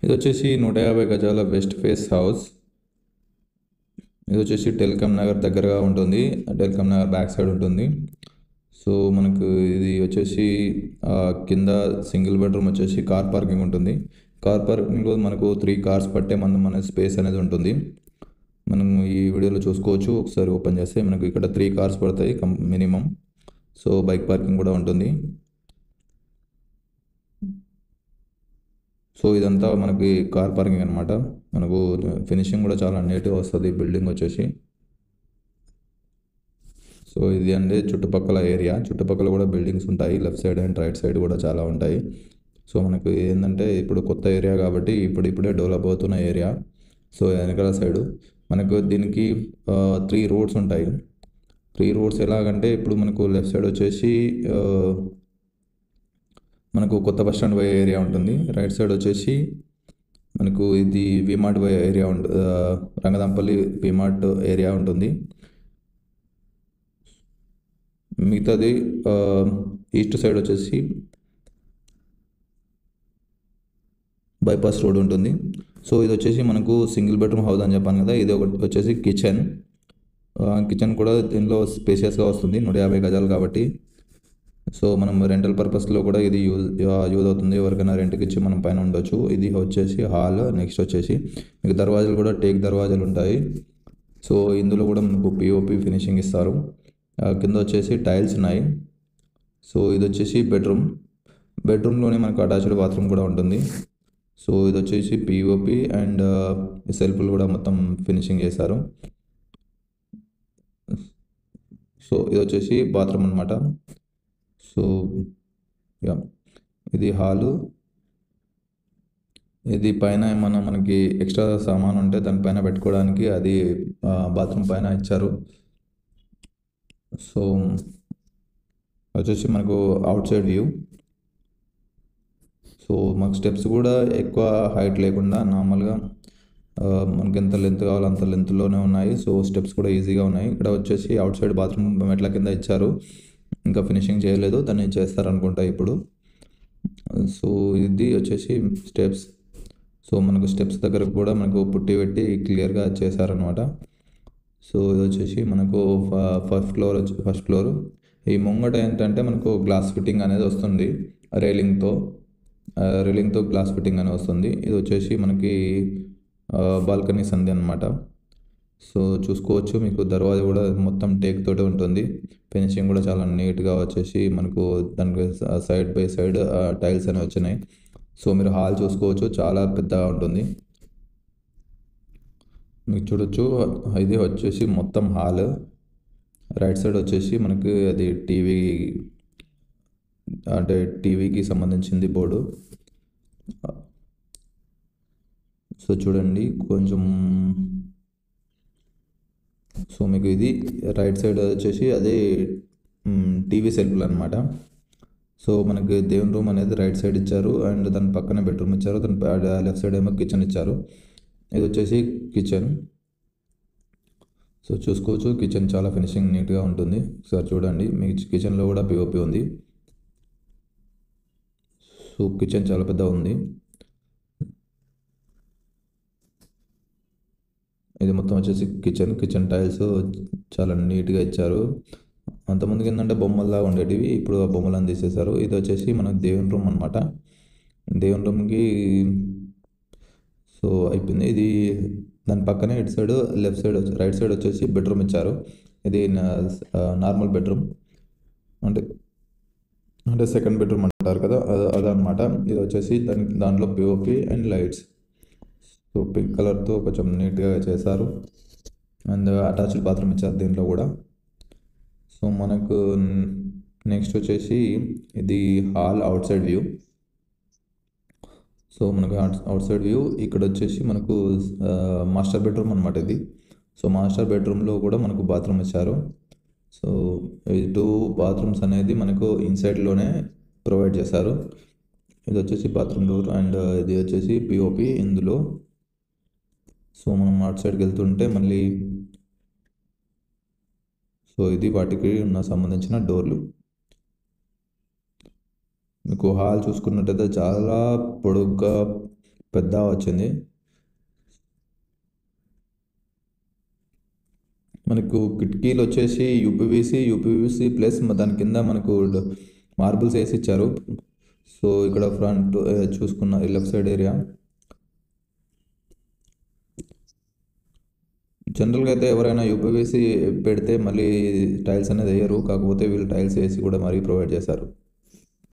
ఇది వచ్చేసి 150 గజాల వెస్ట్ ఫేస్ హౌస్. ఇది వచ్చేసి టెల్కమ్ నగర్ దగ్గరగా ఉంటుంది. టెల్కమ్ నగర్ బ్యాక్ సైడ్ ఉంటుంది. సో మనకు ఇది వచ్చేసి కింద సింగిల్ బెడ్రూమ్ వచ్చేసి కార్ పార్కింగ్ ఉంటుంది. కార్ పార్కింగ్లో మనకు 3 కార్స్ పట్టే మన స్పేస్ అనేది ఉంటుంది. మనం ఈ వీడియోలో చూసుకోవచ్చు. ఒకసారి ఓపెన్ చేస్తే మనకు ఇక్కడ 3 కార్స్ పడతాయి మినిమం. సో బైక్ పార్కింగ్ కూడా ఉంటుంది. సో ఇదంతా మనకి కార్ పార్కింగ్ అనమాట. మనకు ఫినిషింగ్ కూడా చాలా నీట్గా వస్తుంది బిల్డింగ్ వచ్చేసి. సో ఇది అంటే చుట్టుపక్కల ఏరియా, చుట్టుపక్కల కూడా బిల్డింగ్స్ ఉంటాయి. Left side and right side కూడా చాలా ఉంటాయి. సో మనకు ఏంటంటే ఇప్పుడు కొత్త ఏరియా కాబట్టి ఇప్పుడే డెవలప్ అవుతున్న ఏరియా. సో వెనకాల సైడు మనకు దీనికి 3 రోడ్స్ ఉంటాయి. 3 రోడ్స్ ఎలాగంటే ఇప్పుడు మనకు లెఫ్ట్ సైడ్ వచ్చేసి మనకు కొత్త బస్ స్టాండ్ పోయే ఏరియా ఉంటుంది. రైట్ సైడ్ వచ్చేసి మనకు ఇది విమార్ట్ పోయే ఏరియా ఉంటుంది. రంగదాంపల్లి విమార్ట్ ఏరియా ఉంటుంది. మిగతాది ఈస్ట్ సైడ్ వచ్చేసి బైపాస్ రోడ్ ఉంటుంది. సో ఇది వచ్చేసి మనకు సింగిల్ బెడ్రూమ్ హౌస్ అని చెప్పాను కదా. ఇది ఒకటి వచ్చేసి కిచెన్. కిచెన్ కూడా దీనిలో స్పేషియస్గా వస్తుంది 150 గజాలు కాబట్టి. సో మనం రెంటల్ పర్పస్లో కూడా ఇది యూజ్ అవుతుంది. ఎవరికైనా రెంట్కి ఇచ్చి మనం పైన ఉండొచ్చు. ఇది వచ్చేసి హాల్. నెక్స్ట్ వచ్చేసి మీకు దర్వాజాలు కూడా టేక్ దర్వాజాలు ఉంటాయి. సో ఇందులో కూడా మనకు పిఓపి ఫినిషింగ్ ఇస్తారు. కింద వచ్చేసి టైల్స్ ఉన్నాయి. సో ఇది వచ్చేసి బెడ్రూమ్లోనే మనకు అటాచ్డ్ బాత్రూమ్ కూడా ఉంటుంది. సో ఇది వచ్చేసి పిఓపి అండ్ సెల్ఫ్లు కూడా మొత్తం ఫినిషింగ్ చేశారు. సో ఇది వచ్చేసి బాత్రూమ్ అనమాట. సో యా, ఇది హాలు. ఇది పైన ఏమన్నా మనకి ఎక్స్ట్రా సామాన్ ఉంటే దానిపైన పెట్టుకోవడానికి అది బాత్రూమ్ పైన ఇచ్చారు. సో వచ్చేసి మనకు అవుట్ సైడ్ వ్యూ. సో మాకు స్టెప్స్ కూడా ఎక్కువ హైట్ లేకుండా నార్మల్గా మనకి ఎంత లెంత్ కావాలో అంత లెంత్లోనే ఉన్నాయి. సో స్టెప్స్ కూడా ఈజీగా ఉన్నాయి. ఇక్కడ వచ్చేసి అవుట్ సైడ్ బాత్రూమ్ మెట్ల కింద ఇచ్చారు. ఇంకా ఫినిషింగ్ చేయలేదు, దాన్ని చేస్తారనుకుంటా ఇప్పుడు. సో ఇది వచ్చేసి స్టెప్స్. సో మనకు స్టెప్స్ దగ్గర కూడా మనకు పుట్టి పెట్టి క్లియర్గా చేశారనమాట. సో ఇది వచ్చేసి మనకు ఫస్ట్ ఫ్లోర్. ఈ ముంగట ఏంటంటే మనకు గ్లాస్ ఫిట్టింగ్ అనేది వస్తుంది. రైలింగ్తో గ్లాస్ ఫిట్టింగ్ అనేది వస్తుంది. ఇది వచ్చేసి మనకి బాల్కనీ సంది అనమాట. సో చూసుకోవచ్చు, మీకు దర్వాజా కూడా మొత్తం టేక్ తోటి ఉంటుంది. ఫినిషింగ్ కూడా చాలా నీట్గా వచ్చేసి మనకు దానికి సైడ్ బై సైడ్ టైల్స్ అనేవి వచ్చినాయి. సో మీరు హాల్ చూసుకోవచ్చు, చాలా పెద్దగా ఉంటుంది. మీకు చూడొచ్చు, ఇది వచ్చేసి మొత్తం హాల్. రైట్ సైడ్ వచ్చేసి మనకి అది టీవీకి సంబంధించింది బోర్డు. సో చూడండి కొంచెం. సో మీకు ఇది రైట్ సైడ్ వచ్చేసి అదే టీవీ సెల్ఫ్లు అనమాట. సో మనకి దేవుని రూమ్ అనేది రైట్ సైడ్ ఇచ్చారు అండ్ దాని పక్కన బెడ్రూమ్ ఇచ్చారు. దాని లెఫ్ట్ సైడ్ ఏమో కిచెన్ ఇచ్చారు. ఇది వచ్చేసి కిచెన్. సో చూసుకోవచ్చు, కిచెన్ చాలా ఫినిషింగ్ నీట్గా ఉంటుంది. ఒకసారి చూడండి, మీ కిచెన్లో కూడా పిఓపి ఉంది. సో కిచెన్ చాలా పెద్ద ఉంది. ఇది మొత్తం వచ్చేసి కిచెన్ టైల్స్ చాలా నీట్గా ఇచ్చారు. అంతకుముందుకు ఏంటంటే బొమ్మల్లా ఉండేటివి, ఇప్పుడు ఆ బొమ్మలను తీసేశారు. ఇది వచ్చేసి మనకు దేవుని రూమ్ అనమాట. దేవుని రూమ్కి సో అయిపోయింది. ఇది దాని పక్కనే ఇటు సైడ్ రైట్ సైడ్ వచ్చేసి బెడ్రూమ్ ఇచ్చారు. ఇది నార్మల్ బెడ్రూమ్, అంటే సెకండ్ బెడ్రూమ్ అంటారు కదా, అదనమాట. ఇది వచ్చేసి దాంట్లో POP and lights. So pink కలర్తో కొంచెం నీట్గా చేశారు అండ్ అటాచ్డ్ బాత్రూమ్ ఇచ్చారు దీంట్లో కూడా. సో మనకు నెక్స్ట్ వచ్చేసి ఇది hall out side view. So మనకు అవుట్ సైడ్ వ్యూ ఇక్కడ వచ్చేసి మనకు మాస్టర్ బెడ్రూమ్ అనమాట ఇది. సో మాస్టర్ బెడ్రూమ్లో కూడా మనకు బాత్రూమ్ ఇచ్చారు. సో ఈ 2 బాత్రూమ్స్ అనేది మనకు ఇన్సైడ్లోనే ప్రొవైడ్ చేశారు. ఇది వచ్చేసి బాత్రూమ్ డోర్ అండ్ ఇది వచ్చేసి పిఓపి ఇందులో. సో మనం అవుట్ సైడ్కి వెళ్తుంటే మళ్ళీ సో ఇది వాటికి సంబంధించిన డోర్లు. మీకు హాల్ చూసుకున్నట్టయితే చాలా పొడుగ్గా పెద్ద వచ్చింది. మనకు కిటికీలు వచ్చేసి యూపీవీసీ ప్లస్ దాని కింద మనకు మార్బుల్స్ వేసి ఇచ్చారు. సో ఇక్కడ ఫ్రంట్ చూసుకున్న లెఫ్ట్ సైడ్ ఏరియా జనరల్గా అయితే ఎవరైనా యూపీవీసీ పెడితే మళ్ళీ టైల్స్ అనేది వేయరు, కాకపోతే వీళ్ళు టైల్స్ వేసి కూడా మరీ ప్రొవైడ్ చేశారు.